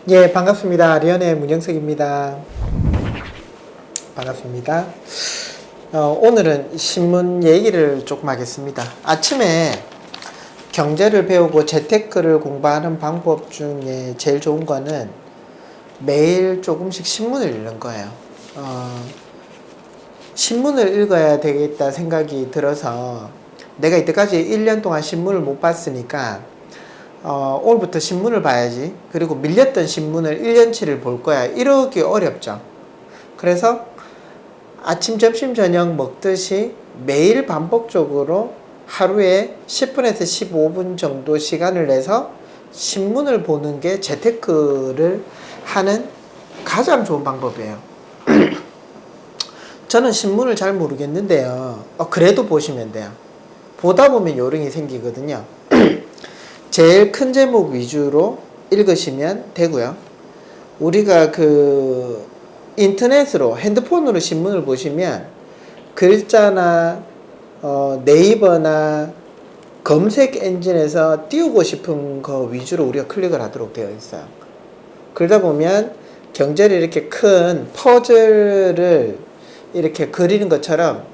예, 반갑습니다. 리언의 문영석입니다. 반갑습니다. 오늘은 신문 얘기를 조금 하겠습니다. 아침에 경제를 배우고 재테크를 공부하는 방법 중에 제일 좋은 거는 매일 조금씩 신문을 읽는 거예요. 신문을 읽어야 되겠다 생각이 들어서 내가 이때까지 1년 동안 신문을 못 봤으니까 오늘부터 신문을 봐야지. 그리고 밀렸던 신문을 1년치를 볼 거야. 이러기 어렵죠. 그래서 아침, 점심, 저녁 먹듯이 매일 반복적으로 하루에 10분에서 15분 정도 시간을 내서 신문을 보는 게 재테크를 하는 가장 좋은 방법이에요. 저는 신문을 잘 모르겠는데요. 그래도 보시면 돼요. 보다 보면 요령이 생기거든요. 제일 큰 제목 위주로 읽으시면 되고요. 우리가 인터넷으로 핸드폰으로 신문을 보시면 글자나 네이버나 검색 엔진에서 띄우고 싶은 거 위주로 우리가 클릭을 하도록 되어 있어요. 그러다 보면 경제를 이렇게 큰 퍼즐을 이렇게 그리는 것처럼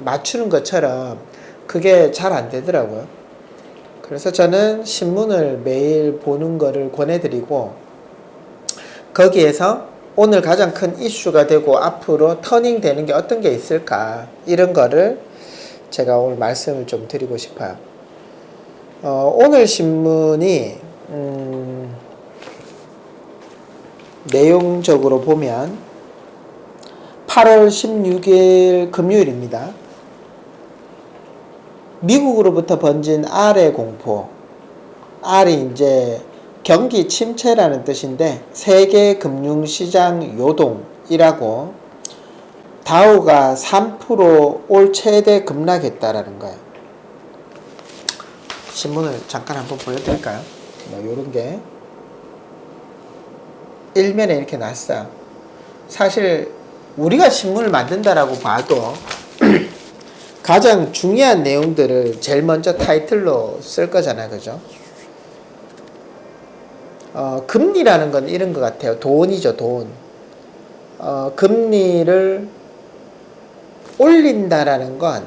맞추는 것처럼 그게 잘 안 되더라고요. 그래서 저는 신문을 매일 보는 거를 권해드리고 거기에서 오늘 가장 큰 이슈가 되고 앞으로 터닝 되는 게 어떤 게 있을까 이런 거를 제가 오늘 말씀을 좀 드리고 싶어요. 오늘 신문이 내용적으로 보면 8월 16일 금요일입니다. 미국으로부터 번진 R의 공포. R이 이제 경기 침체라는 뜻인데 세계 금융시장 요동이라고 다우가 3% 올 최대 급락했다라는 거예요. 신문을 잠깐 한번 보여드릴까요? 요런 게 일면에 이렇게 났어요. 사실 우리가 신문을 만든다라고 봐도 가장 중요한 내용들을 제일 먼저 타이틀로 쓸 거잖아요. 그죠? 금리라는 건 이런 것 같아요. 돈이죠, 돈. 금리를 올린다라는 건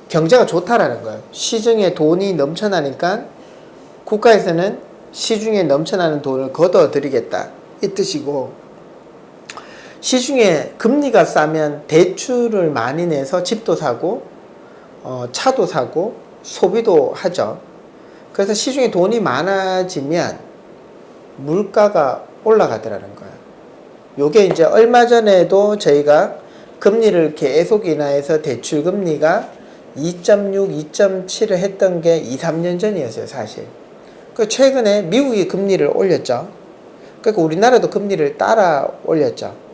경제가 좋다라는 거예요. 시중에 돈이 넘쳐나니까 국가에서는 시중에 넘쳐나는 돈을 걷어들이겠다. 이 뜻이고, 시중에 금리가 싸면 대출을 많이 내서 집도 사고 차도 사고 소비도 하죠. 그래서 시중에 돈이 많아지면 물가가 올라가더라는 거예요. 요게 이제 얼마 전에도 저희가 금리를 계속 인하해서 대출 금리가 2.6, 2.7을 했던 게 2, 3년 전이었어요, 사실. 최근에 미국이 금리를 올렸죠. 그러니까 우리나라도 금리를 따라 올렸죠.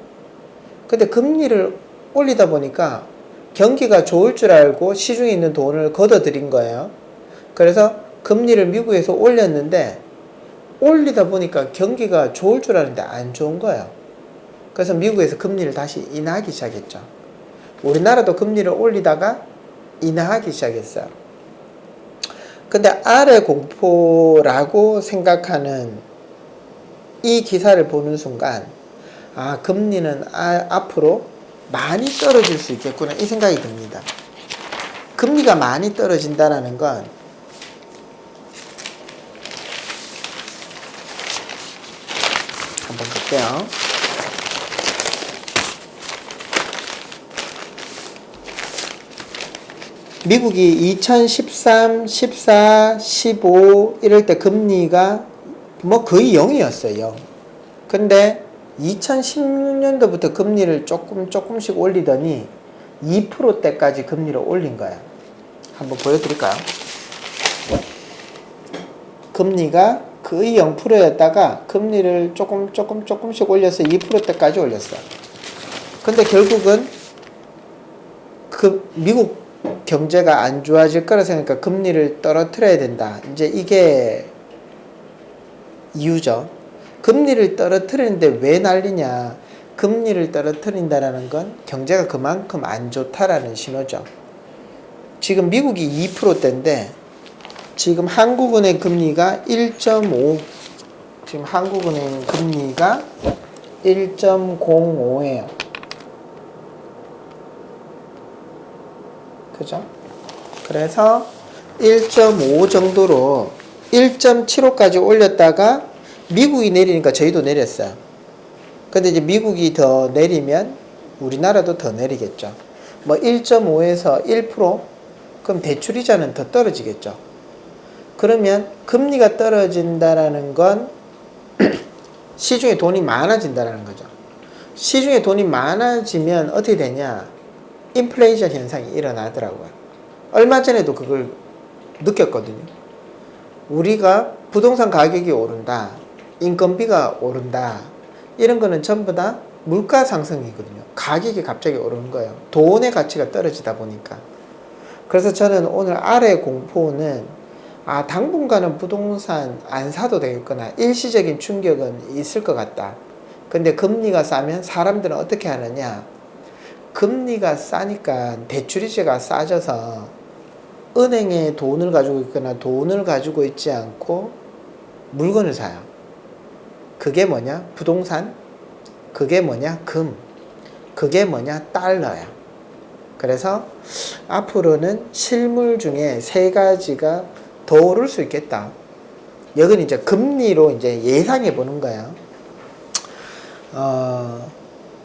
근데 금리를 올리다 보니까 경기가 좋을 줄 알고 시중에 있는 돈을 걷어들인 거예요. 그래서 금리를 미국에서 올렸는데 올리다 보니까 경기가 좋을 줄 알았는데 안 좋은 거예요. 그래서 미국에서 금리를 다시 인하하기 시작했죠. 우리나라도 금리를 올리다가 인하하기 시작했어요. 근데 R의 공포라고 생각하는 이 기사를 보는 순간 금리는 앞으로 많이 떨어질 수 있겠구나 이 생각이 듭니다. 금리가 많이 떨어진다는 건 한번 볼게요. 미국이 2013, 14, 15 이럴 때 금리가 거의 0이었어요. 근데 2016년도부터 금리를 조금씩 올리더니 2%대까지 금리를 올린 거예요. 한번 보여드릴까요? 금리가 거의 0%였다가 금리를 조금씩 올려서 2%대까지 올렸어요. 근데 결국은 미국 경제가 안 좋아질 거라 생각하니까 금리를 떨어뜨려야 된다. 이제 이게 이유죠. 금리를 떨어뜨리는데 왜 난리냐? 금리를 떨어뜨린다는 건 경제가 그만큼 안 좋다라는 신호죠. 지금 미국이 2%대인데 지금 한국은행 금리가 1.5 지금 한국은행 금리가 1.05예요. 그죠? 그래서 1.5 정도로 1.75까지 올렸다가 미국이 내리니까 저희도 내렸어요. 근데 이제 미국이 더 내리면 우리나라도 더 내리겠죠. 뭐 1.5에서 1%? 그럼 대출이자는 더 떨어지겠죠. 그러면 금리가 떨어진다라는 건 시중에 돈이 많아진다라는 거죠. 시중에 돈이 많아지면 어떻게 되냐? 인플레이션 현상이 일어나더라고요. 얼마 전에도 그걸 느꼈거든요. 우리가 부동산 가격이 오른다, 인건비가 오른다, 이런 거는 전부 다 물가 상승이거든요. 가격이 갑자기 오르는 거예요. 돈의 가치가 떨어지다 보니까. 그래서 저는 오늘 아래 공포는 당분간은 부동산 안 사도 되겠구나. 일시적인 충격은 있을 것 같다. 근데 금리가 싸면 사람들은 어떻게 하느냐? 금리가 싸니까 대출이자가 싸져서 은행에 돈을 가지고 있거나 돈을 가지고 있지 않고 물건을 사요. 그게 뭐냐? 부동산. 그게 뭐냐? 금. 그게 뭐냐? 달러야. 그래서 앞으로는 실물 중에 세 가지가 더 오를 수 있겠다. 여기는 이제 금리로 이제 예상해 보는 거예요.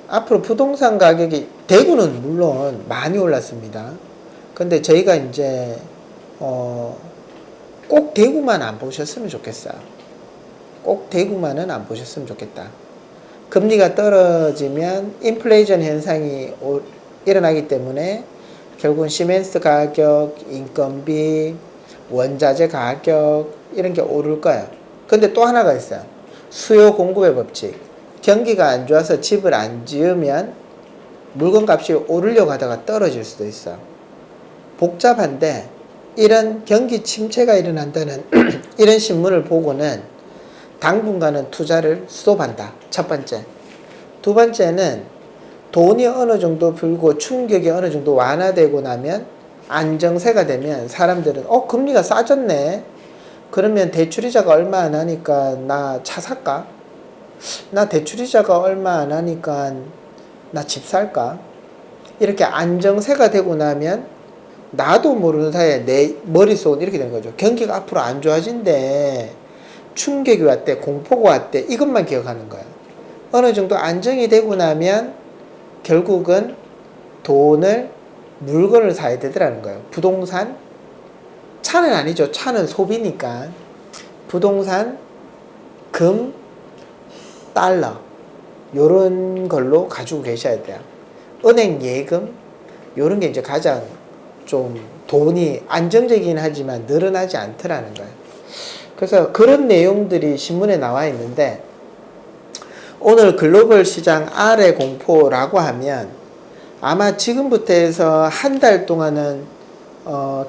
앞으로 부동산 가격이, 대구는 물론 많이 올랐습니다. 근데 저희가 이제, 꼭 대구만 안 보셨으면 좋겠어요. 꼭 대구만은 안 보셨으면 좋겠다. 금리가 떨어지면 인플레이션 현상이 일어나기 때문에 결국은 시멘트 가격, 인건비, 원자재 가격 이런 게 오를 거야. 근데 또 하나가 있어요. 수요 공급의 법칙. 경기가 안 좋아서 집을 안 지으면 물건값이 오르려고 하다가 떨어질 수도 있어. 복잡한데 이런 경기 침체가 일어난다는 이런 신문을 보고는 당분간은 투자를 스톱한다. 첫 번째. 두 번째는 돈이 어느 정도 불고 충격이 어느 정도 완화되고 나면 안정세가 되면 사람들은 금리가 싸졌네. 그러면 대출이자가 얼마 안 하니까 나 차 살까? 나 대출이자가 얼마 안 하니까 나 집 살까? 이렇게 안정세가 되고 나면 나도 모르는 사이에 내 머릿속은 이렇게 되는 거죠. 경기가 앞으로 안 좋아진대. 충격이 왔대. 공포가 왔대. 이것만 기억하는 거야. 어느 정도 안정이 되고 나면 결국은 돈을, 물건을 사야 되더라는 거예요. 부동산, 차는 아니죠. 차는 소비니까. 부동산, 금, 달러 요런 걸로 가지고 계셔야 돼요. 은행 예금 요런 게 이제 가장 좀 돈이 안정적이긴 하지만 늘어나지 않더라는 거예요. 그래서 그런 내용들이 신문에 나와 있는데, 오늘 글로벌 시장 아래 공포라고 하면 아마 지금부터 해서 한 달 동안은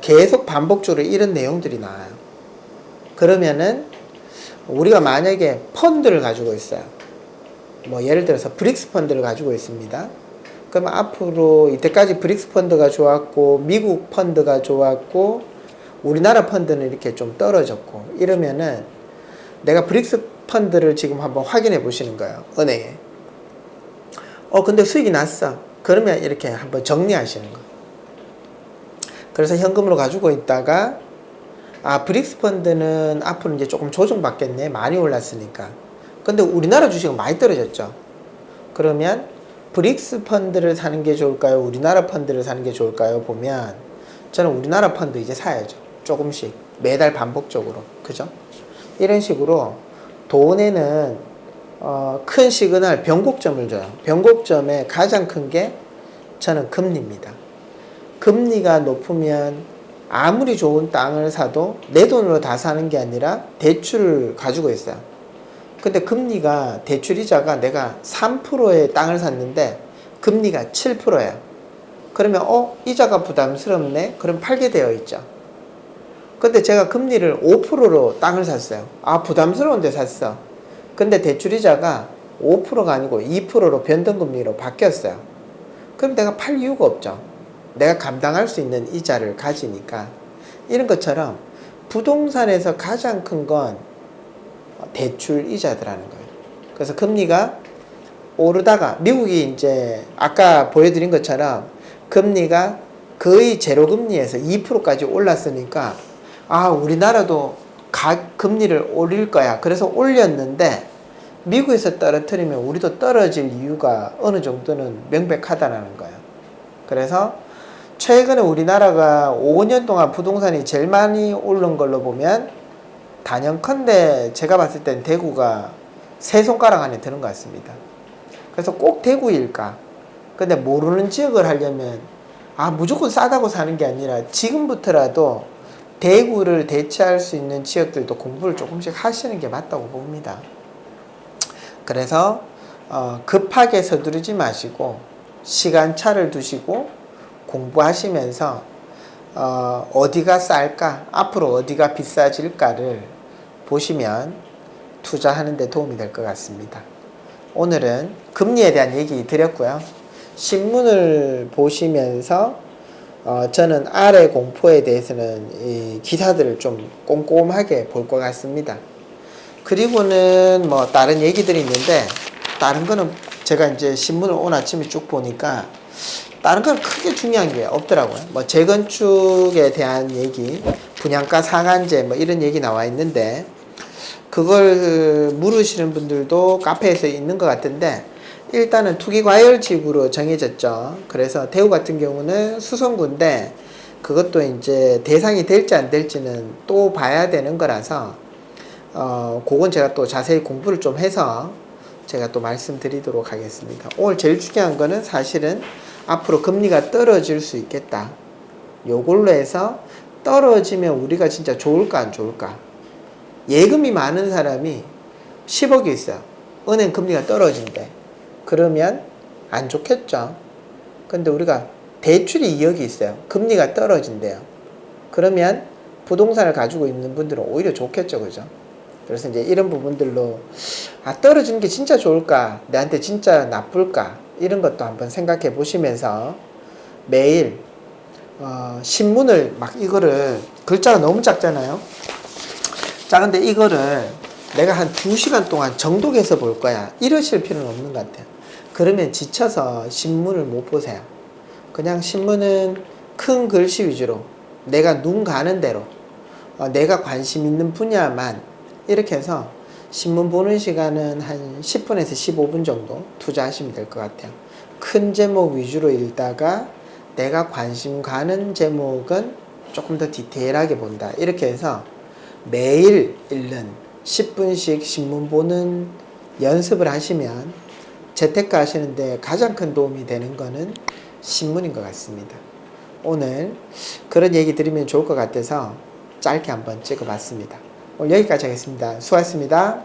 계속 반복적으로 이런 내용들이 나와요. 그러면은 우리가 만약에 펀드를 가지고 있어요. 뭐 예를 들어서 브릭스 펀드를 가지고 있습니다. 그러면 앞으로 이때까지 브릭스 펀드가 좋았고 미국 펀드가 좋았고 우리나라 펀드는 이렇게 좀 떨어졌고 이러면은 내가 브릭스 펀드를 지금 한번 확인해 보시는 거예요. 은행에. 근데 수익이 났어. 그러면 이렇게 한번 정리하시는 거예요. 그래서 현금으로 가지고 있다가 브릭스 펀드는 앞으로 이제 조금 조정받겠네. 많이 올랐으니까. 근데 우리나라 주식은 많이 떨어졌죠. 그러면 브릭스 펀드를 사는 게 좋을까요? 우리나라 펀드를 사는 게 좋을까요? 보면 저는 우리나라 펀드 이제 사야죠. 조금씩 매달 반복적으로. 그죠? 이런 식으로 돈에는 큰 시그널 변곡점을 줘요. 변곡점에 가장 큰 게 저는 금리입니다. 금리가 높으면 아무리 좋은 땅을 사도 내 돈으로 다 사는 게 아니라 대출을 가지고 있어요. 근데 금리가, 대출이자가 내가 3%의 땅을 샀는데 금리가 7%예요. 그러면 이자가 부담스럽네? 그럼 팔게 되어 있죠. 근데 제가 금리를 5%로 땅을 샀어요. 부담스러운데 샀어. 근데 대출이자가 5%가 아니고 2%로 변동금리로 바뀌었어요. 그럼 내가 팔 이유가 없죠. 내가 감당할 수 있는 이자를 가지니까. 이런 것처럼 부동산에서 가장 큰 건 대출 이자들하는 거예요. 그래서 금리가 오르다가 미국이 이제 아까 보여드린 것처럼 금리가 거의 제로 금리에서 2%까지 올랐으니까 아 우리나라도 금리를 올릴 거야. 그래서 올렸는데 미국에서 떨어뜨리면 우리도 떨어질 이유가 어느 정도는 명백하다는 거예요. 그래서 최근에 우리나라가 5년 동안 부동산이 제일 많이 오른 걸로 보면 단연컨대 제가 봤을 땐 대구가 세 손가락 안에 드는 것 같습니다. 그래서 꼭 대구일까? 근데 모르는 지역을 하려면 무조건 싸다고 사는 게 아니라 지금부터라도 대구를 대체할 수 있는 지역들도 공부를 조금씩 하시는 게 맞다고 봅니다. 그래서 급하게 서두르지 마시고 시간차를 두시고 공부하시면서 어디가 쌀까? 앞으로 어디가 비싸질까를 보시면 투자하는 데 도움이 될 것 같습니다. 오늘은 금리에 대한 얘기 드렸고요. 신문을 보시면서 저는 아래 공포에 대해서는 이 기사들을 좀 꼼꼼하게 볼 것 같습니다. 그리고는 뭐 다른 얘기들이 있는데 다른 거는 제가 이제 신문을 오늘 아침에 쭉 보니까 다른 건 크게 중요한 게 없더라고요. 뭐 재건축에 대한 얘기, 분양가 상한제 뭐 이런 얘기 나와 있는데 그걸 물으시는 분들도 카페에서 있는 것 같은데 일단은 투기과열지구로 정해졌죠. 그래서 대구 같은 경우는 수성구인데 그것도 이제 대상이 될지 안 될지는 또 봐야 되는 거라서 그건 제가 또 자세히 공부를 좀 해서 제가 또 말씀드리도록 하겠습니다. 오늘 제일 중요한 거는 사실은 앞으로 금리가 떨어질 수 있겠다. 요걸로 해서 떨어지면 우리가 진짜 좋을까 안 좋을까? 예금이 많은 사람이 10억이 있어요. 은행 금리가 떨어진대. 그러면 안 좋겠죠. 근데 우리가 대출이 2억이 있어요. 금리가 떨어진대요. 그러면 부동산을 가지고 있는 분들은 오히려 좋겠죠. 그죠? 그래서 이제 이런 부분들로 떨어지는 게 진짜 좋을까? 내한테 진짜 나쁠까? 이런 것도 한번 생각해 보시면서 매일 신문을 막 이거를 글자가 너무 작잖아요. 작은데 이거를 내가 한 2시간 동안 정독해서 볼 거야. 이러실 필요는 없는 것 같아요. 그러면 지쳐서 신문을 못 보세요. 그냥 신문은 큰 글씨 위주로 내가 눈 가는 대로 내가 관심 있는 분야만 이렇게 해서 신문 보는 시간은 한 10분에서 15분 정도 투자하시면 될 것 같아요. 큰 제목 위주로 읽다가 내가 관심 가는 제목은 조금 더 디테일하게 본다. 이렇게 해서 매일 읽는 10분씩 신문 보는 연습을 하시면 재테크 하시는데 가장 큰 도움이 되는 거는 신문인 것 같습니다. 오늘 그런 얘기 드리면 좋을 것 같아서 짧게 한번 찍어봤습니다. 오늘 여기까지 하겠습니다. 수고하셨습니다.